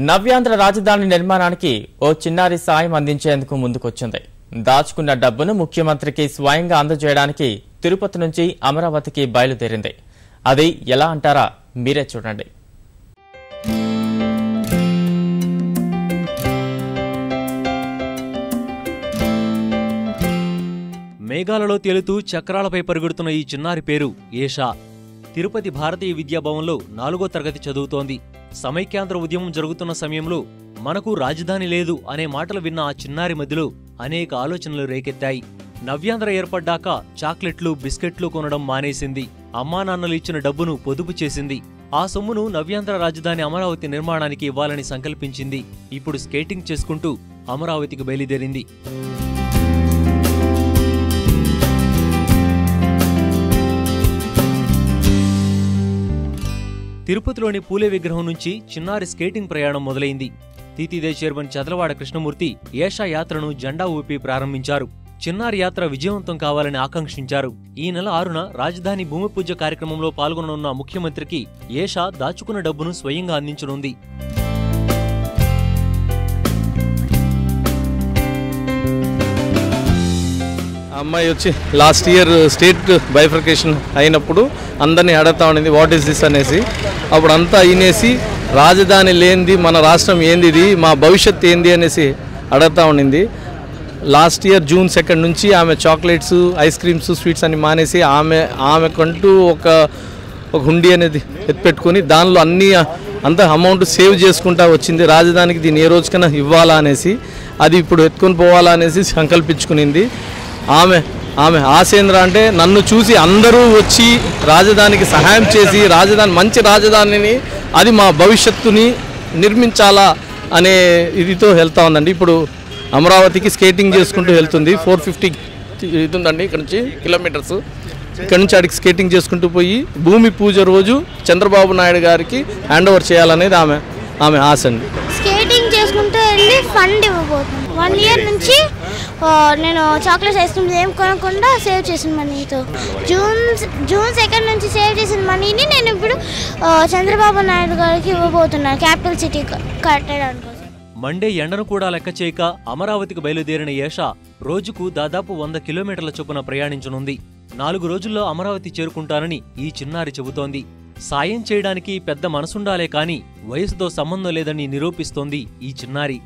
నవ్యాంధ్ర రాజధాని నిర్మాణానికి ఓ చిన్నారి సాయం అందించేందుకు ముందుకొచ్చింది. దాచుకున్న డబ్బును ముఖ్యమంత్రికి స్వయంగా అందజేయడానికి తిరుపతి నుంచి అమరావతికి బయలుదేరింది. అది ఎలా అంటారా, మీరే చూడండి. మేఘాలలో తేలుతూ చక్రాలపై పరుగుడుతున్న ఈ చిన్నారి పేరు ఏషా. తిరుపతి భారతీయ విద్యాభవన్లో 4వ తరగతి చదువుతోంది. సమైక్యాంధ్ర ఉద్యమం జరుగుతున్న సమయంలో మనకు రాజధాని లేదు అనే మాటలు విన్న ఆ చిన్నారి మధ్యలో అనేక ఆలోచనలు రేకెత్తాయి. నవ్యాంధ్ర ఏర్పడ్డాక చాక్లెట్లు, బిస్కెట్లు కొనడం మానేసింది. అమ్మానాన్నలు ఇచ్చిన డబ్బును పొదుపు చేసింది. ఆ సొమ్మును నవ్యాంధ్ర రాజధాని అమరావతి నిర్మాణానికి ఇవ్వాలని సంకల్పించింది. ఇప్పుడు స్కేటింగ్ చేసుకుంటూ అమరావతికి బయలుదేరింది. తిరుపతిలోని పూలే విగ్రహం నుంచి చిన్నారి స్కేటింగ్ ప్రయాణం మొదలైంది. తీతీదే చైర్మన్ చదలవాడ కృష్ణమూర్తి ఏషా యాత్రను జెండా ఊపి ప్రారంభించారు. చిన్నారి యాత్ర విజయవంతం కావాలని ఆకాంక్షించారు. ఈ నెల 6న రాజధాని భూమి పూజ కార్యక్రమంలో పాల్గొననున్న ముఖ్యమంత్రికి ఏషా దాచుకున్న డబ్బును స్వయంగా అందించనుంది. అమ్మాయి వచ్చి లాస్ట్ ఇయర్ స్టేట్ బైఫర్కేషన్ అయినప్పుడు అందరినీ అడుగుతా ఉండింది, వాట్ ఈస్ దిస్ అనేసి. అప్పుడు అంతా అయినేసి రాజధాని లేనిది మన రాష్ట్రం ఏంది, ఇది మా భవిష్యత్ ఏంది అనేసి అడుగుతా ఉండింది. లాస్ట్ ఇయర్ June 2 నుంచి ఆమె చాక్లెట్స్, ఐస్ క్రీమ్స్, స్వీట్స్ అని మానేసి ఆమెకంటూ ఒక హుండీ అనేది ఎత్తిపెట్టుకొని దానిలో అంత అమౌంట్ సేవ్ చేసుకుంటా వచ్చింది. రాజధానికి దీన్ని ఏ రోజుకైనా ఇవ్వాలా అనేసి, అది ఇప్పుడు ఎత్తుకొని పోవాలా అనేసి సంకల్పించుకునింది. ఆమె ఆసేంద్ర అంటే నన్ను చూసి అందరూ వచ్చి రాజధానికి సహాయం చేసి మంచి రాజధానిని, అది మా భవిష్యత్తుని నిర్మించాలా అనే ఇదితో వెళ్తా ఉందండి. ఇప్పుడు అమరావతికి స్కేటింగ్ చేసుకుంటూ వెళ్తుంది. 450 ఇది ఉందండి ఇక్కడ నుంచి కిలోమీటర్స్. ఇక్కడ నుంచి అడిగి స్కేటింగ్ చేసుకుంటూ పోయి భూమి పూజ రోజు చంద్రబాబు నాయుడు గారికి హ్యాండ్ ఓవర్ చేయాలనేది ఆమె ఆశ అండి. స్కేటింగ్ చేసుకుంటూ వెళ్ళి ఫండ్ ఇవ్వబోతుంది. 1 ఇయర్ నుంచి నేను చాక్లెట్స్, ఐస్ క్రీమ్స్ ఏం కొనకుండా సేవ్ చేసిన మనీతో జూన్ 2 నుంచి సేవ్ చేసిన మనీని నేను ఇప్పుడు చంద్రబాబు నాయుడు గారికి ఇవ్వబోతున్నాను, క్యాపిటల్ సిటీ కట్టడానికి. మండే ఎండను కూడా లెక్క చేయక అమరావతికి బయలుదేరిన ఏషా రోజుకు దాదాపు 100 కిలోమీటర్ల చొప్పున ప్రయాణించనుంది. 4 రోజుల్లో అమరావతి చేరుకుంటానని ఈ చిన్నారి చెబుతోంది. సాయం చేయడానికి పెద్ద మనసుండాలే కాని వయసుతో సంబంధం లేదని నిరూపిస్తోంది ఈ చిన్నారి.